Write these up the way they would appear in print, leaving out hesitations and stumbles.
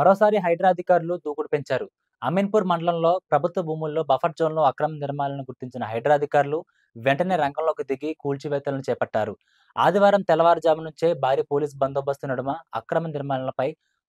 మరోసారి హైడ్రా అధికారులు దూకుడు పెంచారు. అమీన్పూర్ మండలంలో ప్రభుత్వ భూముల్లో బఫర్ జోన్లో అక్రమ నిర్మాణాలను గుర్తించిన హైడ్రా అధికారులు వెంటనే రంగంలోకి దిగి కూల్చివేతలను చేపట్టారు. ఆదివారం తెల్లవారుజాము నుంచే భారీ పోలీస్ బందోబస్తు నడుమ అక్రమ నిర్మాణాలపై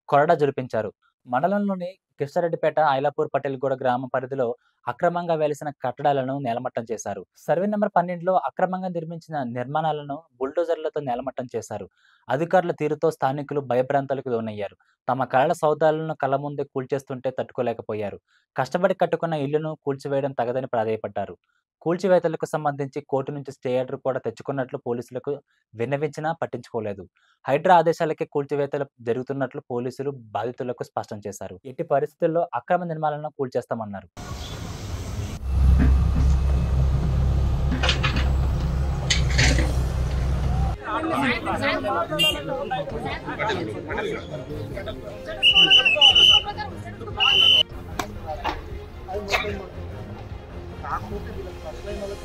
కొరడా జులిపించారు. మండలంలోని కిష్టారెడ్డిపేట, ఐలాపూర్, పటేల్గూడ గ్రామ పరిధిలో అక్రమంగా వెలిసిన కట్టడాలను నేలమట్టం చేశారు. సర్వే నెంబర్ 12లో అక్రమంగా నిర్మించిన నిర్మాణాలను బుల్డోజర్లతో నేలమట్టం చేశారు. అధికారుల తీరుతో స్థానికులు భయభ్రాంతులకు లోనయ్యారు. తమ కళల సౌదాలను కళ్ళ ముందే కూల్చేస్తుంటే తట్టుకోలేకపోయారు. కష్టపడి కట్టుకున్న ఇళ్లను కూల్చివేయడం తగదని ప్రాధేయపడ్డారు. కూల్చివేతలకు సంబంధించి కోర్టు నుంచి స్టే ఆర్డర్ కూడా తెచ్చుకున్నట్లు పోలీసులకు విన్నవించినా పట్టించుకోలేదు. హైడ్రా ఆదేశాలకే కూల్చివేతలు జరుగుతున్నట్లు పోలీసులు బాధితులకు స్పష్టం చేశారు. ఎట్టి పరిస్థితుల్లో అక్రమ నిర్మాణాలను కూల్చేస్తామన్నారు. కాకపోతే వీళ్ళకి ఫస్ట్ లైన్ వాళ్ళకి